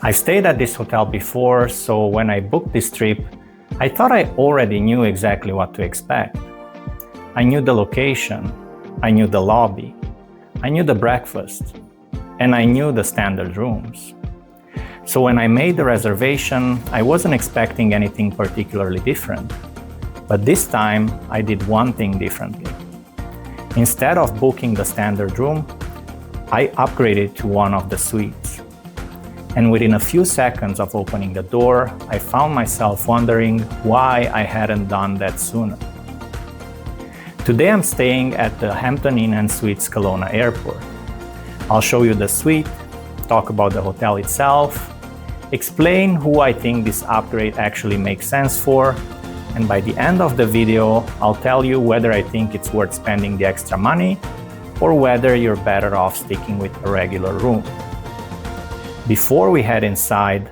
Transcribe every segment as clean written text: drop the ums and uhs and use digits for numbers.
I stayed at this hotel before, so when I booked this trip, I thought I already knew exactly what to expect. I knew the location, I knew the lobby, I knew the breakfast, and I knew the standard rooms. So when I made the reservation, I wasn't expecting anything particularly different. But this time, I did one thing differently. Instead of booking the standard room, I upgraded to one of the suites. And within a few seconds of opening the door, I found myself wondering why I hadn't done that sooner. Today I'm staying at the Hampton Inn & Suites Kelowna Airport. I'll show you the suite, talk about the hotel itself, explain who I think this upgrade actually makes sense for, and by the end of the video, I'll tell you whether I think it's worth spending the extra money or whether you're better off sticking with a regular room. Before we head inside,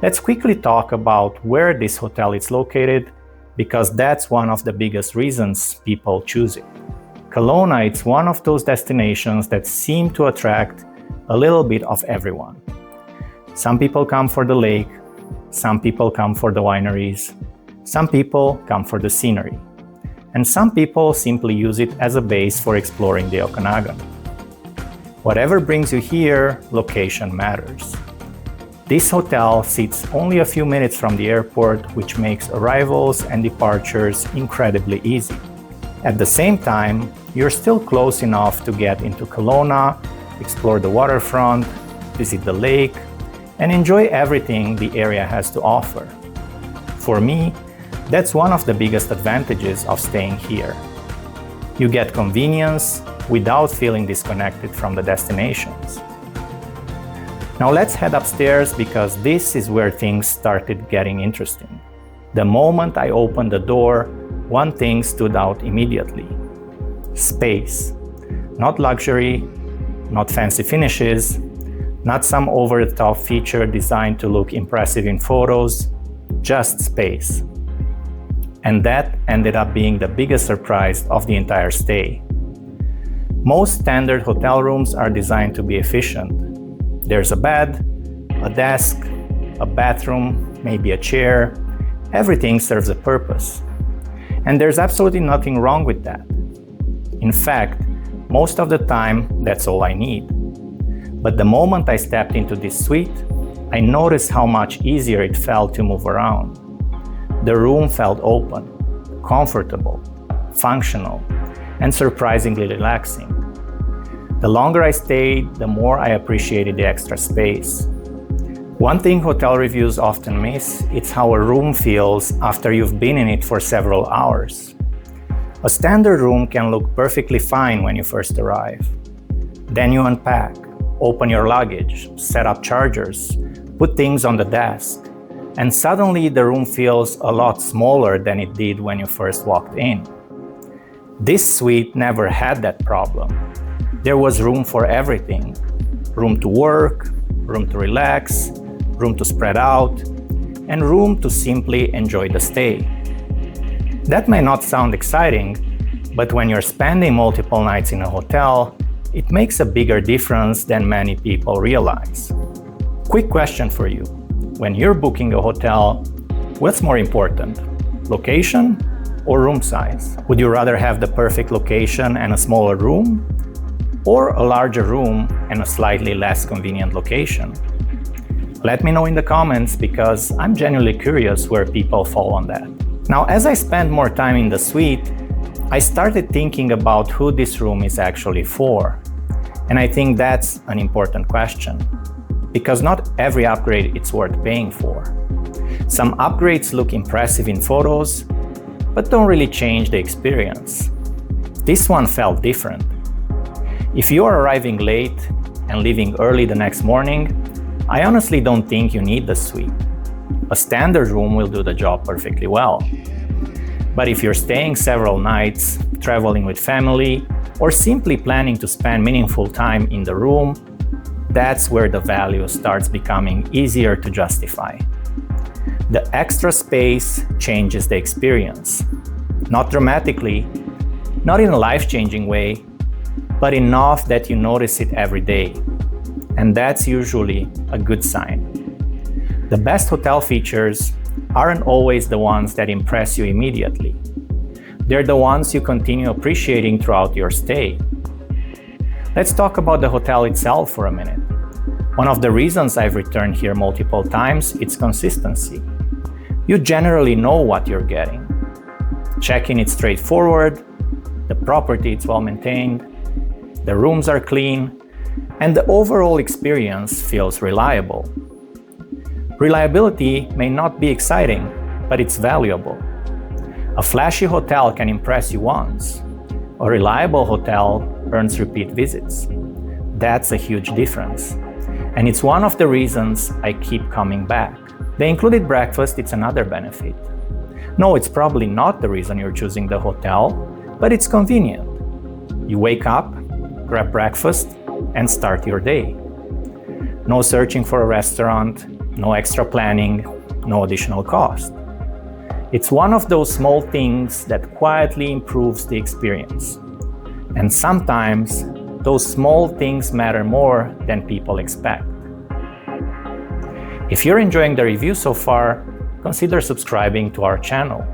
let's quickly talk about where this hotel is located, because that's one of the biggest reasons people choose it. Kelowna is one of those destinations that seem to attract a little bit of everyone. Some people come for the lake, some people come for the wineries, some people come for the scenery, and some people simply use it as a base for exploring the Okanagan. Whatever brings you here, location matters. This hotel sits only a few minutes from the airport, which makes arrivals and departures incredibly easy. At the same time, you're still close enough to get into Kelowna, explore the waterfront, visit the lake, and enjoy everything the area has to offer. For me, that's one of the biggest advantages of staying here. You get convenience without feeling disconnected from the destinations. Now let's head upstairs, because this is where things started getting interesting. The moment I opened the door, one thing stood out immediately. Space. Not luxury, not fancy finishes, not some over-the-top feature designed to look impressive in photos, just space. And that ended up being the biggest surprise of the entire stay. Most standard hotel rooms are designed to be efficient. There's a bed, a desk, a bathroom, maybe a chair. Everything serves a purpose. And there's absolutely nothing wrong with that. In fact, most of the time, that's all I need. But the moment I stepped into this suite, I noticed how much easier it felt to move around. The room felt open, comfortable, functional, and surprisingly relaxing. The longer I stayed, the more I appreciated the extra space. One thing hotel reviews often miss is how a room feels after you've been in it for several hours. A standard room can look perfectly fine when you first arrive. Then you unpack, open your luggage, set up chargers, put things on the desk, and suddenly the room feels a lot smaller than it did when you first walked in. This suite never had that problem. There was room for everything. Room to work, room to relax, room to spread out, and room to simply enjoy the stay. That may not sound exciting, but when you're spending multiple nights in a hotel, it makes a bigger difference than many people realize. Quick question for you. When you're booking a hotel, what's more important, location or room size? Would you rather have the perfect location and a smaller room, or a larger room and a slightly less convenient location? Let me know in the comments, because I'm genuinely curious where people fall on that. Now, as I spent more time in the suite, I started thinking about who this room is actually for. And I think that's an important question, because not every upgrade is worth paying for. Some upgrades look impressive in photos, but don't really change the experience. This one felt different. If you are arriving late and leaving early the next morning, I honestly don't think you need the suite. A standard room will do the job perfectly well. But if you're staying several nights, traveling with family, or simply planning to spend meaningful time in the room, that's where the value starts becoming easier to justify. The extra space changes the experience. Not dramatically, not in a life-changing way, but enough that you notice it every day. And that's usually a good sign. The best hotel features aren't always the ones that impress you immediately. They're the ones you continue appreciating throughout your stay. Let's talk about the hotel itself for a minute. One of the reasons I've returned here multiple times is consistency. You generally know what you're getting. Check-in is straightforward, the property is well maintained, the rooms are clean, and the overall experience feels reliable. Reliability may not be exciting, but it's valuable. A flashy hotel can impress you once. A reliable hotel earns repeat visits. That's a huge difference. And it's one of the reasons I keep coming back. The included breakfast is another benefit. No, it's probably not the reason you're choosing the hotel, but it's convenient. You wake up, grab breakfast, and start your day. No searching for a restaurant, no extra planning, no additional cost. It's one of those small things that quietly improves the experience. And sometimes, those small things matter more than people expect. If you're enjoying the review so far, consider subscribing to our channel.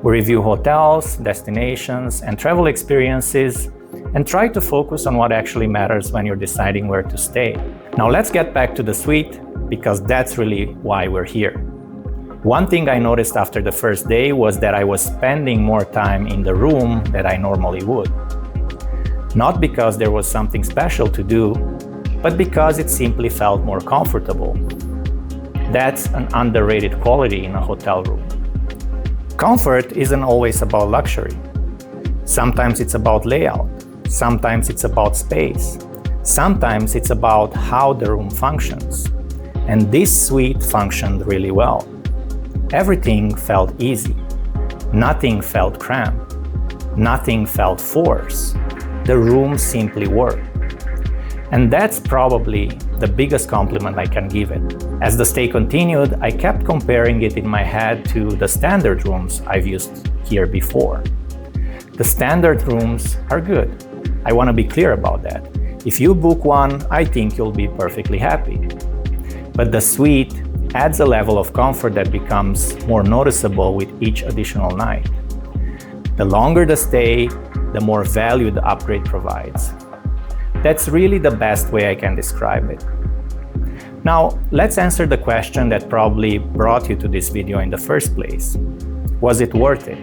We review hotels, destinations, and travel experiences, and try to focus on what actually matters when you're deciding where to stay. Now let's get back to the suite, because that's really why we're here. One thing I noticed after the first day was that I was spending more time in the room than I normally would. Not because there was something special to do, but because it simply felt more comfortable. That's an underrated quality in a hotel room. Comfort isn't always about luxury. Sometimes it's about layout. Sometimes it's about space. Sometimes it's about how the room functions. And this suite functioned really well. Everything felt easy. Nothing felt cramped. Nothing felt forced. The room simply worked. And that's probably the biggest compliment I can give it. As the stay continued, I kept comparing it in my head to the standard rooms I've used here before. The standard rooms are good. I want to be clear about that. If you book one, I think you'll be perfectly happy. But the suite adds a level of comfort that becomes more noticeable with each additional night. The longer the stay, the more value the upgrade provides. That's really the best way I can describe it. Now, let's answer the question that probably brought you to this video in the first place. Was it worth it?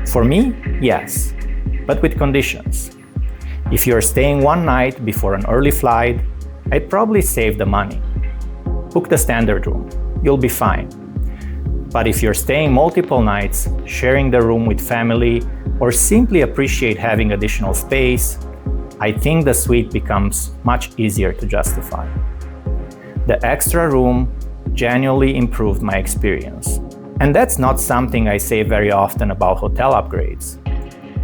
For me, yes, but with conditions. If you're staying one night before an early flight, I'd probably save the money. Book the standard room, you'll be fine. But if you're staying multiple nights, sharing the room with family, or simply appreciate having additional space, I think the suite becomes much easier to justify. The extra room genuinely improved my experience. And that's not something I say very often about hotel upgrades.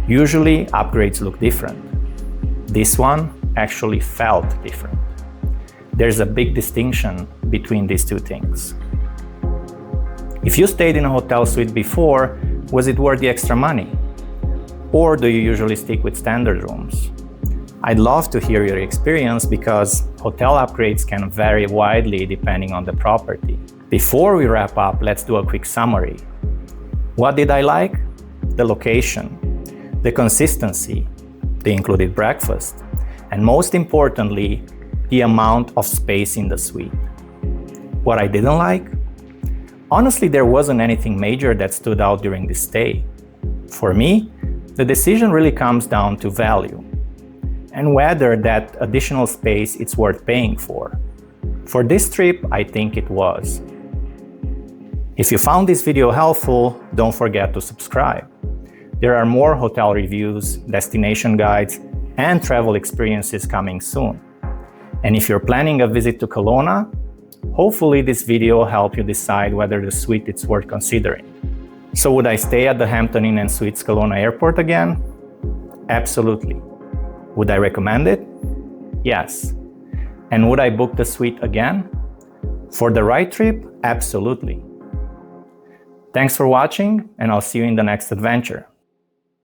Usually, upgrades look different. This one actually felt different. There's a big distinction between these two things. If you stayed in a hotel suite before, was it worth the extra money? Or do you usually stick with standard rooms? I'd love to hear your experience because hotel upgrades can vary widely depending on the property. Before we wrap up, let's do a quick summary. What did I like? The location, the consistency, the included breakfast, and most importantly, the amount of space in the suite. What I didn't like? Honestly, there wasn't anything major that stood out during this stay. For me, the decision really comes down to value and whether that additional space is worth paying for. For this trip, I think it was. If you found this video helpful, don't forget to subscribe. There are more hotel reviews, destination guides, and travel experiences coming soon. And if you're planning a visit to Kelowna, hopefully this video will help you decide whether the suite is worth considering. So would I stay at the Hampton Inn & Suites Kelowna Airport again? Absolutely. Would I recommend it? Yes. And would I book the suite again? For the right trip? Absolutely. Thanks for watching, and I'll see you in the next adventure.